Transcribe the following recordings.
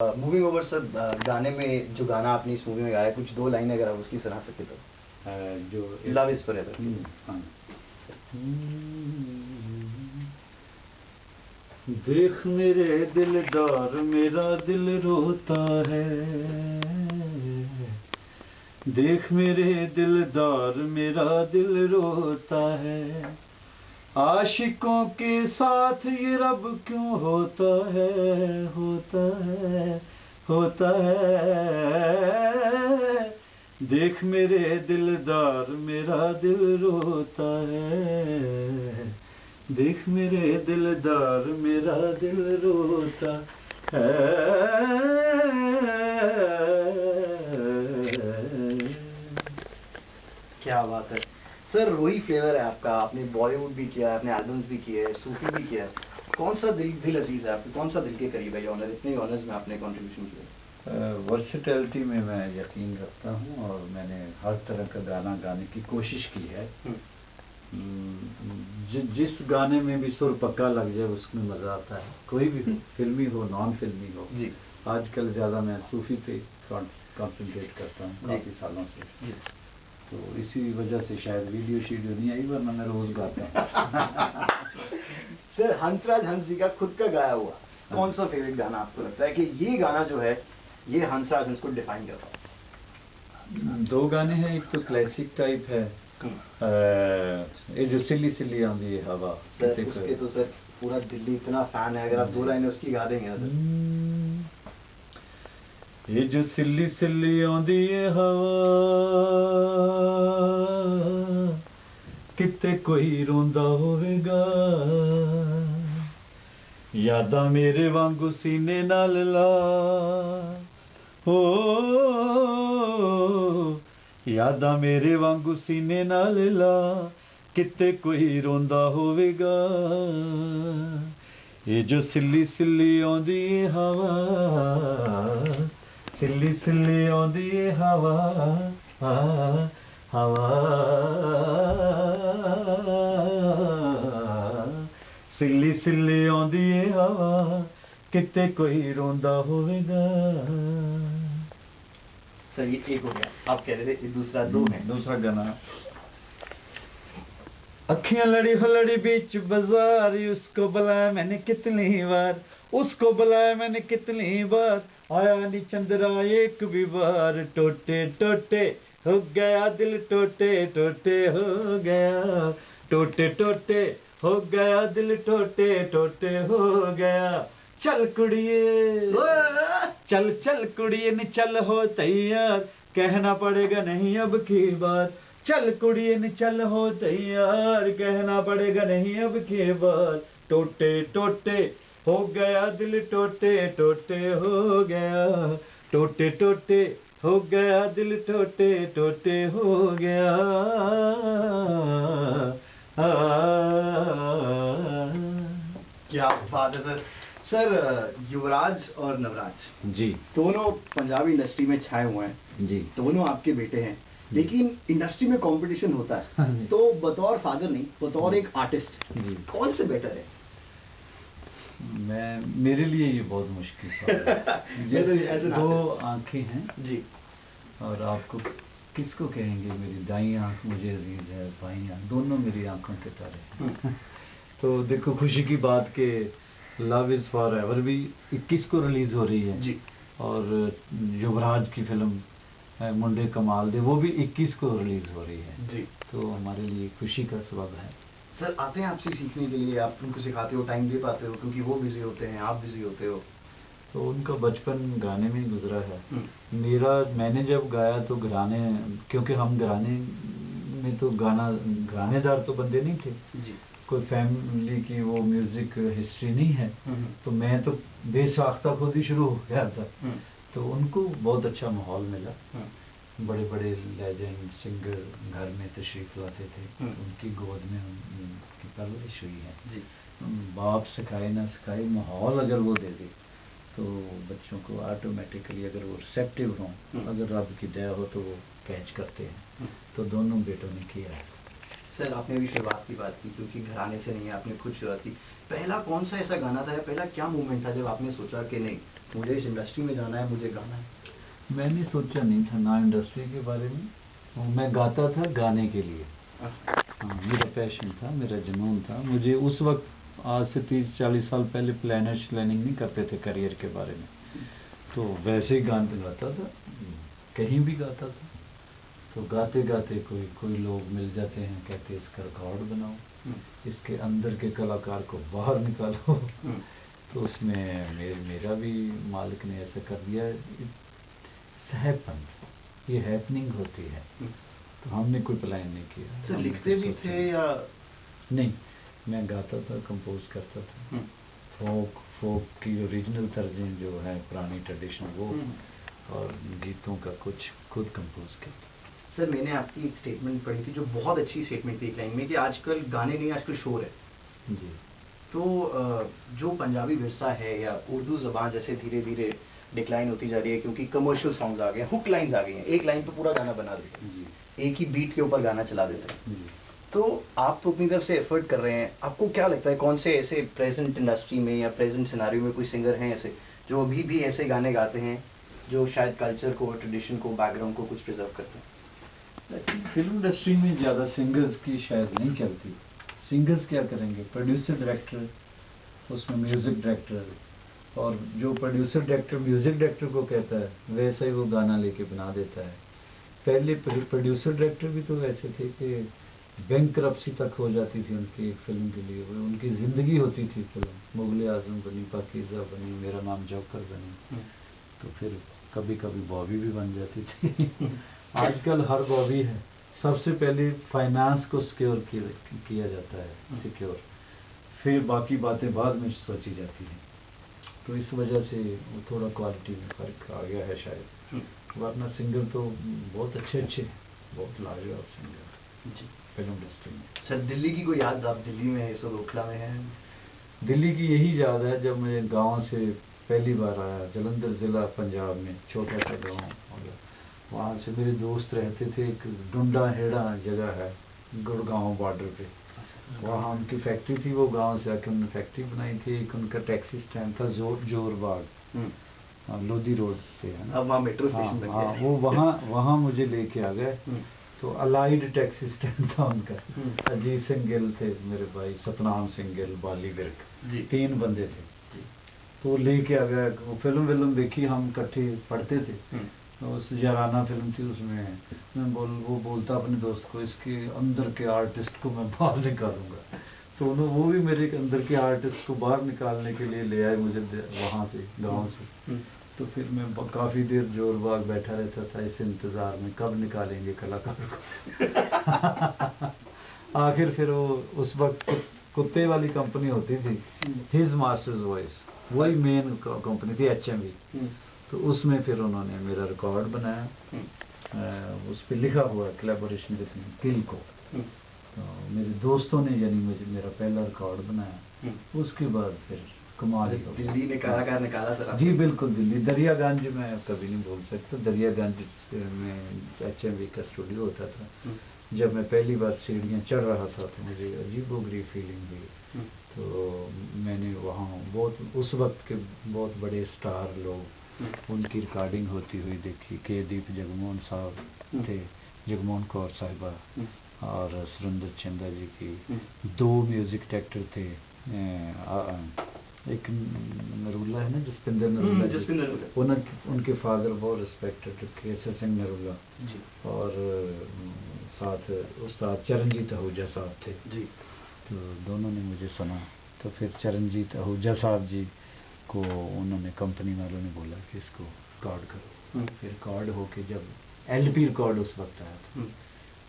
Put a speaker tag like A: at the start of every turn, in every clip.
A: Moving over sir, गाने में जो गाना आपने इस मूवी में गाया, कुछ दो लाइन अगर आप उसकी सुना सके तो।
B: जो
A: लव इज फॉरएवर।
B: हाँ। देख मेरे दिलदार मेरा दिल रोता है, देख मेरे दिलदार मेरा दिल रोता है, आशिकों के साथ ये रब क्यों होता है, होता है, होता है। देख मेरे दिलदार मेरा दिल रोता है, देख मेरे दिलदार मेरा दिल रोता है।
A: क्या बात है सर, वही फ्लेवर है आपका। आपने बॉलीवुड भी किया है, आपने एल्बम्स भी किए हैं, सूफी भी किया है। कौन सा दिल अजीज है आपको, कौन सा दिल के करीब है ये ऑनर, इतने ऑनर्स में आपने कंट्रीब्यूशन किया?
B: वर्सेटैलिटी में मैं यकीन रखता हूँ और मैंने हर तरह का गाना गाने की कोशिश की है। जिस गाने में भी सुर पक्का लग जाए उसमें मज़ा आता है, कोई भी हो, फिल्मी हो नॉन फिल्मी हो।
A: जी।
B: आजकल ज़्यादा मैं सूफी पे कॉन्सेंट्रेट करता हूँ काफ़ी सालों से।
A: जी।
B: तो इसी वजह से शायद वीडियो शीडियो नहीं आई, वरना मैं रोज़ गाता हूँ।
A: सर, हंसराज हंस जी का खुद का गाया हुआ कौन सा फेवरेट गाना आपको लगता है कि ये गाना जो है ये हंसराज हंस को डिफाइन करता है?
B: दो गाने हैं, एक तो क्लासिक टाइप है, ये जो सिल्ली सिल्ली आंधी है हवा।
A: सर उसके तो सर पूरा दिल्ली इतना फैन है, अगर आप दो लाइनें उसकी गा देंगे ना सर।
B: ये जो सिल्ली सिल्ली आंधी है हवा, किते कोई रोंदा होवेगा, यादां मेरे वांगू सीने नाल ला, हो यादां मेरे वांगू सीने नाल ला, किते कोई रोंदा होवेगा। ये जो सिल्ली सिल्ली आंदी है हवा, सिल्ली सिल्ली आंदी है हवा, हवा सिल्ली सिल्ली आंदी है हवा, किते कोई रोंदा होवेगा।
A: सर ये एक हो गया, आप कह रहे थे दूसरा दो है।
B: दूसरा गाना, अखियां लड़ी हो लड़ी बीच बाजार, उसको बुलाया मैंने कितनी बार, उसको बुलाया मैंने कितनी बार, आया नी चंद्रा एक भी बार, टोटे टोटे हो गया दिल, टोटे टोटे हो गया, टोटे टोटे हो गया दिल, टोटे टोटे हो गया। चल कुड़िए चल चल कुड़िए नी चल हो तैयार, कहना पड़ेगा नहीं अब की बार, चल कुड़िए नी चल हो तैयार, कहना पड़ेगा नहीं अब की बार। टोटे टोटे हो गया दिल, टोटे टोटे हो गया, टोटे टोटे हो गया दिल, टोटे टोटे हो गया।
A: क्या बात है सर। सर, युवराज और नवराज
B: जी
A: दोनों पंजाबी इंडस्ट्री में छाए हुए हैं
B: जी, दोनों
A: आपके बेटे हैं, लेकिन इंडस्ट्री में कंपटीशन होता है, तो बतौर फादर नहीं, बतौर एक आर्टिस्ट कौन से बेटर है?
B: मेरे लिए ये बहुत मुश्किल सवाल है। जैसे दो आंखें हैं
A: जी,
B: और आपको किसको कहेंगे, मेरी दाई आंख मुझे अजीज है, बाई आंख दोनों मेरी आंखों के तारे हैं। तो देखो खुशी की बात के लव इज़ फॉर एवर भी 21 को रिलीज हो रही है
A: जी,
B: और युवराज की फिल्म मुंडे कमाल दे वो भी 21 को रिलीज हो रही है
A: जी।
B: तो हमारे लिए खुशी का सबब है।
A: सर, आते हैं आपसे सीखने के लिए, आप उनको सिखाते हो, टाइम दे पाते हो, क्योंकि वो बिजी होते हैं, आप बिजी होते हो?
B: तो उनका बचपन गाने में गुजरा है। मैंने जब गाया तो घराने, क्योंकि हम घराने में तो घरानेदार तो बंदे नहीं थे
A: जी,
B: कोई फैमिली की वो म्यूजिक हिस्ट्री नहीं है, तो मैं तो बेसाख्ता खुद ही शुरू हो गया था। तो उनको बहुत अच्छा माहौल मिला, बड़े बड़े लेजेंड सिंगर घर में तशरीफ लाते थे, उनकी गोद में उनकी परवरिश हुई है जी। बाप सिखाए ना सिखाए, माहौल अगर वो दे दे तो बच्चों को ऑटोमेटिकली, अगर वो रिसेप्टिव हों, अगर रब की दया हो तो वो कैच करते हैं। तो दोनों बेटों ने किया है।
A: सर आपने अभी शुरुआत की बात की, क्योंकि घराने से नहीं है, आपने खुद शुरुआत की। पहला कौन सा ऐसा गाना था या पहला क्या मूवमेंट था जब आपने सोचा कि नहीं मुझे इस इंडस्ट्री में जाना है, मुझे गाना है?
B: मैंने सोचा नहीं था ना इंडस्ट्री के बारे में, मैं गाता था गाने के लिए। हाँ, मेरा पैशन था, मेरा जुनून था। मुझे उस वक्त आज से 30-40 साल पहले प्लानिंग नहीं करते थे करियर के बारे में, तो वैसे ही गाने गाता था, कहीं भी गाता था। तो गाते गाते कोई लोग मिल जाते हैं, कहते इसका रिकॉर्ड बनाओ, इसके अंदर के कलाकार को बाहर निकालो। तो उसमें मेरा भी मालिक ने ऐसा कर दिया, सहपन, ये हैपनिंग होती है। तो हमने कोई प्लान नहीं किया।
A: सर लिखते भी थे या
B: नहीं? मैं गाता था, कंपोज करता था। फोक की ओरिजिनल तर्जें जो है पुरानी ट्रेडिशन वो, और गीतों का कुछ खुद कंपोज करता।
A: सर मैंने आपकी एक स्टेटमेंट पढ़ी थी जो बहुत अच्छी स्टेटमेंट थी एक लाइन में, कि आजकल गाने नहीं, आजकल शोर है।
B: जी।
A: तो जो पंजाबी विरसा है या उर्दू ज़बान जैसे धीरे धीरे डिक्लाइन होती जा रही है, क्योंकि कमर्शियल सॉन्ग्स आ गए हैं, हुक लाइंस आ गई हैं, एक लाइन पे पूरा गाना बना देते हैं, एक ही बीट के ऊपर गाना चला देते हैं। तो आप तो अपनी तरफ से एफर्ट कर रहे हैं, आपको क्या लगता है कौन से ऐसे प्रेजेंट इंडस्ट्री में या प्रेजेंट सिनारियो में कोई सिंगर हैं ऐसे जो अभी भी ऐसे गाने गाते हैं जो शायद कल्चर को, ट्रेडिशन को, बैकग्राउंड को कुछ प्रिजर्व करते हैं?
B: फिल्म इंडस्ट्री में ज़्यादा सिंगर्स की शायद नहीं चलती। सिंगर्स क्या करेंगे? प्रोड्यूसर डायरेक्टर, उसमें म्यूजिक डायरेक्टर, और जो प्रोड्यूसर डायरेक्टर म्यूजिक डायरेक्टर को कहता है वैसा ही वो गाना लेके बना देता है। पहले प्रोड्यूसर डायरेक्टर भी तो ऐसे थे कि बैंकरप्सी तक हो जाती थी उनकी एक फिल्म के लिए, वो उनकी ज़िंदगी होती थी फिल्म। मुगले आजम बनी, पाकीज़ा बनी, मेरा नाम जौकर बनी, तो फिर कभी कभी बॉबी भी बन जाती थी। आजकल हर बॉबी है, सबसे पहले फाइनेंस को सिक्योर किया जाता है, सिक्योर, फिर बाकी बातें बाद में सोची जाती हैं। तो इस वजह से वो थोड़ा क्वालिटी में फर्क आ गया है शायद, वरना सिंगर तो बहुत अच्छे बहुत लाजवाब सिंगर
A: जी
B: फिल्म इंडस्ट्री में।
A: सर दिल्ली की कोई याद? आप दिल्ली में इस वक्त ओखला में हैं।
B: दिल्ली की यही याद है जब मैं गांव से पहली बार आया, जलंधर ज़िला पंजाब में, छोटा सा गांव, और वहाँ से मेरे दोस्त रहते थे। एक डुंडा हेड़ा जगह है गुड़गांव बॉर्डर पे, वहाँ उनकी फैक्ट्री थी। वो गांव से आके उन्होंने फैक्ट्री बनाई थी। एक उनका टैक्सी स्टैंड था जोरबाग, लोधी रोड पे है ना,
A: अब वहाँ मेट्रो स्टेशन बन गया है।
B: वो वहाँ मुझे लेके आ गए। तो अलाइड टैक्सी स्टैंड था उनका। अजीत सिंह गिल थे मेरे भाई, सतनाम सिंह गिल, बाली विर्क, 3 बंदे थे। तो लेके आ गया, वो फिल्म देखी, हम इकट्ठे पढ़ते थे। उस याराना फिल्म थी, उसमें वो बोलता अपने दोस्त को, इसके अंदर के आर्टिस्ट को मैं बाहर निकालूंगा। तो वो भी मेरे अंदर के आर्टिस्ट को बाहर निकालने के लिए ले आए मुझे वहाँ से, गांव से। तो फिर मैं काफ़ी देर जोरबाग बैठा रहता था इस इंतज़ार में कब निकालेंगे कलाकार को। आखिर फिर वो उस वक्त कुत्ते वाली कंपनी होती थी, हिज मास्टर्स वॉइस, वही मेन कंपनी थी, HMV। तो उसमें फिर उन्होंने मेरा रिकॉर्ड बनाया, उस पर लिखा हुआ कोलैबोरेशन विद दिल को। तो मेरे दोस्तों ने यानी मुझे मेरा पहला रिकॉर्ड बनाया। उसके बाद फिर कमाल ही
A: दिल्ली ने कलाकार निकाला सर?
B: जी बिल्कुल, दिल्ली दरियागंज मैं कभी नहीं भूल सकता। दरियागंज में HMV का स्टूडियो होता था। जब मैं पहली बार सीढ़ियाँ चढ़ रहा था तो मुझे अजीबोगरीब फीलिंग हुई। तो मैंने वहाँ उस वक्त के बहुत बड़े स्टार लोग, उनकी रिकॉर्डिंग होती हुई देखी। के दीप जगमोहन साहब थे, जगमोहन कौर साहिबा, और सुरेंद्र चंदा जी की। 2 म्यूजिक डायरेक्टर थे, एक नरूला है ना, जसपिंदर नरूला, उनके फादर बहुत रिस्पेक्टेड केसर सिंह नरूला, और साथ उस्ताद चरणजीत आहूजा साहब थे जी। तो दोनों ने मुझे सुना। तो फिर चरणजीत आहूजा साहब जी को उन्होंने, कंपनी वालों ने बोला कि इसको रिकॉर्ड करो। फिर रिकॉर्ड होके जब LP रिकॉर्ड उस वक्त आया था,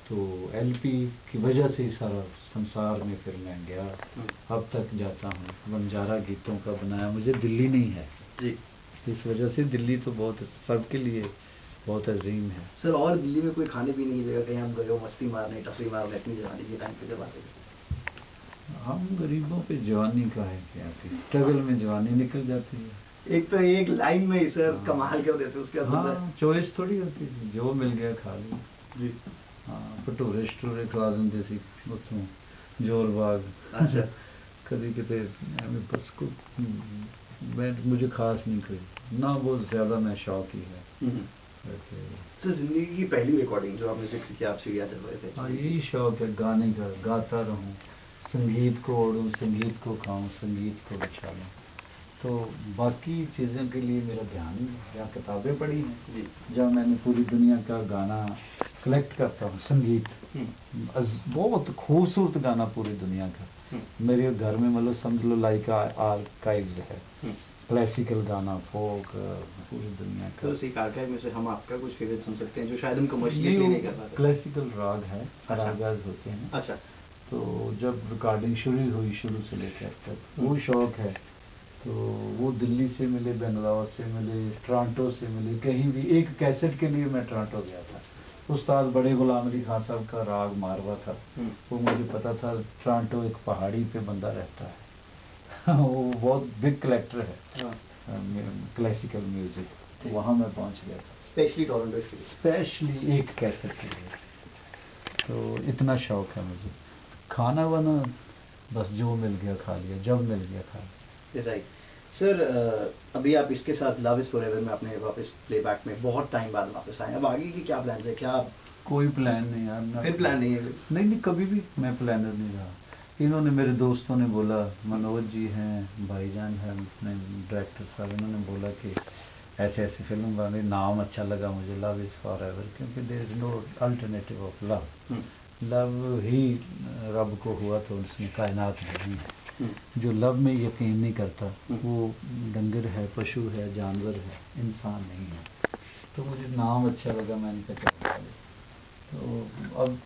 B: तो LP की वजह से ही सारा संसार में फिर मैं गया। अब तक जाता हूँ, बंजारा गीतों का बनाया मुझे दिल्ली नहीं है जी। इस वजह से दिल्ली तो बहुत सबके लिए बहुत अजीम है।
A: सर और दिल्ली में कोई खाने पीने की जगह कहीं हम गए हो, मस्ती मारने, टफरी मारने, अपनी जवानी के टाइम पे जब आते थे?
B: हम गरीबों पे जवानी का है क्या, स्ट्रगल में जवानी निकल जाती है।
A: एक तो एक लाइन में ही सर कमाल कर देते उसके बाद।
B: हाँ, चॉइस थोड़ी होती है, जो मिल गया खा लिया जी। ਹਾਂ ਭਟੂਰੇ ਸ਼ਟੂਰੇ ਖਵਾ ਦਿੰਦੇ ਸੀ ਉੱਥੋਂ ਜੋਰ ਬਾਗ
A: अच्छा
B: कभी किते हमें बस को मैं मुझे खास नहीं कोई ना बहुत ज़्यादा मैं शौक ही है वैसे।
A: सर जिंदगी की पहली रिकॉर्डिंग जो आपने जिक्र किया आप सीढ़ियाँ चल रहे थे
B: हाँ यही शौक है गाने का गाता रहूं संगीत को ओढ़ूं संगीत को खाऊं संगीत को बिछाऊं तो बाकी चीज़ों के लिए मेरा ध्यान ही नहीं। या किताबें पढ़ी हैं
A: जी
B: जहाँ मैंने पूरी दुनिया का गाना कलेक्ट करता हूँ संगीत बहुत खूबसूरत गाना पूरी दुनिया का मेरे घर में मतलब समझ लो लाइक आर्काइव्स है क्लासिकल गाना फोक पूरी दुनिया
A: सर
B: का।
A: उसी आर्काइव में से हम आपका कुछ फेवरेट सुन सकते हैं जो शायद हम कमर्शियली नहीं कर पाते।
B: क्लासिकल राग है
A: अच्छा।
B: रागाज होते हैं
A: अच्छा
B: तो जब रिकॉर्डिंग शुरू हुई शुरू से लेकर अब तक वो शौक है तो वो दिल्ली से मिले बेंगलोर से मिले टोरंटो से मिले कहीं भी एक कैसेट के लिए मैं टोरंटो गया था उस्ताद बड़े गुलाम अली खान साहब का राग मारवा था वो मुझे पता था टोरंटो एक पहाड़ी पे बंदा रहता है वो बहुत बिग कलेक्टर है क्लासिकल म्यूजिक तो वहाँ मैं पहुँच गया था
A: स्पेशली टोरंटो के लिए
B: स्पेशली एक कैसेट के लिए तो इतना शौक है मुझे खाना वाना बस जो मिल गया खा लिया जब मिल गया खा लिया।
A: राइट सर अभी आप इसके साथ लव इज फॉरएवर में अपने वापस प्लेबैक में बहुत टाइम बाद वापस आए अब आगे की क्या प्लान है क्या आप
B: कोई प्लान नहीं यार
A: फिर प्लान नहीं है
B: नहीं नहीं कभी भी मैं प्लानर नहीं रहा इन्होंने मेरे दोस्तों ने बोला मनोज जी हैं भाईजान हैं अपने डायरेक्टर साहब इन्होंने बोला कि ऐसे ऐसे फिल्म वाले नाम अच्छा लगा मुझे लव इज़ फॉरएवर क्योंकि there is no alternative of love love ही रब को हुआ तो उसने कायनात नहीं है जो लव में यकीन नहीं करता वो डंगर है पशु है जानवर है इंसान नहीं है तो मुझे नाम अच्छा लगा मैंने कहा चलो तो अब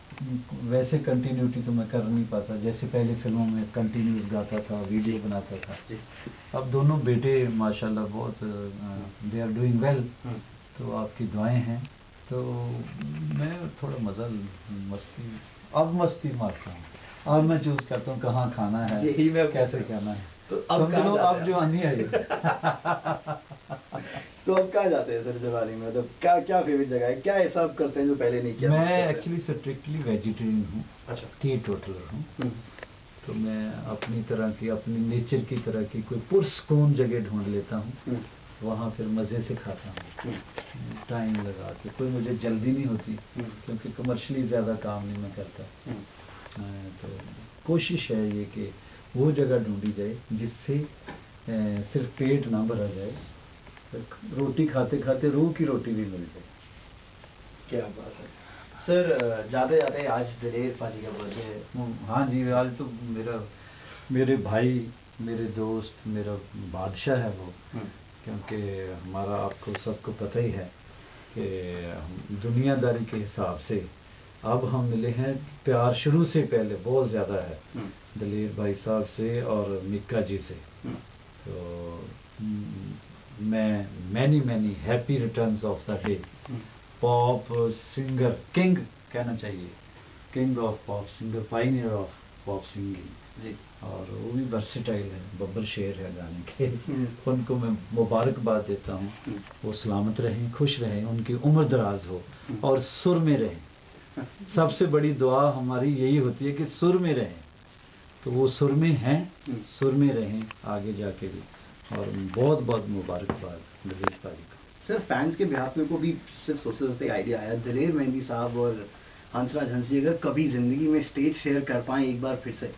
B: वैसे कंटिन्यूटी तो मैं कर नहीं पाता जैसे पहले फिल्मों में कंटिन्यूस गाता था वीडियो बनाता था अब दोनों बेटे माशाल्लाह बहुत दे आर डूइंग वेल तो आपकी दुआएं हैं तो मैं थोड़ा मज़ा मस्ती अब मस्ती मारता हूँ अब मैं चूज करता हूँ कहाँ खाना है
A: यही मैं
B: कैसे खाना है
A: तो अब
B: समझ लो
A: कहाँ
B: अब जो आनी है
A: तो अब कहाँ जाते हैं सर जवानी में मतलब क्या क्या फेवरेट जगह है क्या ऐसा आप करते हैं जो पहले नहीं किया
B: मैं एक्चुअली स्ट्रिक्टली वेजिटेरियन हूँ
A: अच्छा
B: टी टोटलर हूँ तो मैं अपनी तरह की अपनी नेचर की तरह की कोई पुरस्कून जगह ढूंढ लेता हूँ वहाँ फिर मज़े से खाता हूँ टाइम लगा के कोई मुझे जल्दी नहीं होती क्योंकि कमर्शियली ज़्यादा काम नहीं मैं करता तो कोशिश है ये कि वो जगह ढूंढी जाए जिससे सिर्फ पेट ना भरा जाए रोटी खाते खाते रूह की रोटी भी मिल जाए।
A: क्या बात है सर जाते जाते आज दिलेर पाजी का बर्थडे है
B: हाँ जी आज तो मेरे भाई मेरे दोस्त मेरा बादशाह है वो क्योंकि हमारा आपको सबको पता ही है कि दुनियादारी के हिसाब से अब हम मिले हैं प्यार शुरू से पहले बहुत ज़्यादा है दलेर भाई साहब से और मिक्का जी से तो मैं many happy returns of the day pop singer king कहना चाहिए king of pop singer pioneer of pop singing
A: जी
B: और वो भी वर्सेटाइल है बब्बर शेर है गाने के उनको मैं मुबारकबाद देता हूँ वो सलामत रहें खुश रहें उनकी उम्र दराज हो और सुर में रहें सबसे बड़ी दुआ हमारी यही होती है कि सुर में रहें तो वो सुर में हैं सुर में रहें आगे जाके भी और बहुत बहुत मुबारकबाद दलेर भाई का।
A: सर फैंस के बिहाफ में को भी सिर्फ सोचते सोचते आइडिया आया दलेर मेहंदी साहब और हंसराज हंसी अगर कभी जिंदगी में स्टेज शेयर कर पाए एक बार फिर से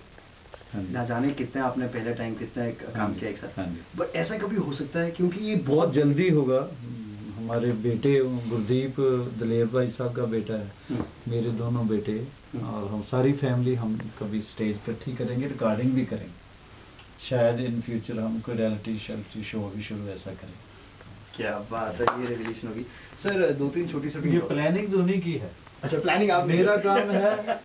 A: ना जाने कितने आपने पहले टाइम कितना काम किया एक साथ बट ऐसा कभी हो सकता है क्योंकि ये
B: बहुत जल्दी होगा हमारे बेटे गुरदीप दलेर भाई साहब का बेटा है मेरे दोनों बेटे और हम सारी फैमिली हम कभी स्टेज इकट्ठी करेंगे रिकॉर्डिंग भी करेंगे शायद इन फ्यूचर हम कोई रियलिटी शो भी शुरू ऐसा करें।
A: क्या बात है ये रेवोल्यूशन होगी सर 2-3 छोटी छोटी
B: ये प्लानिंग उन्हीं की है
A: अच्छा प्लानिंग आप
B: मेरा काम है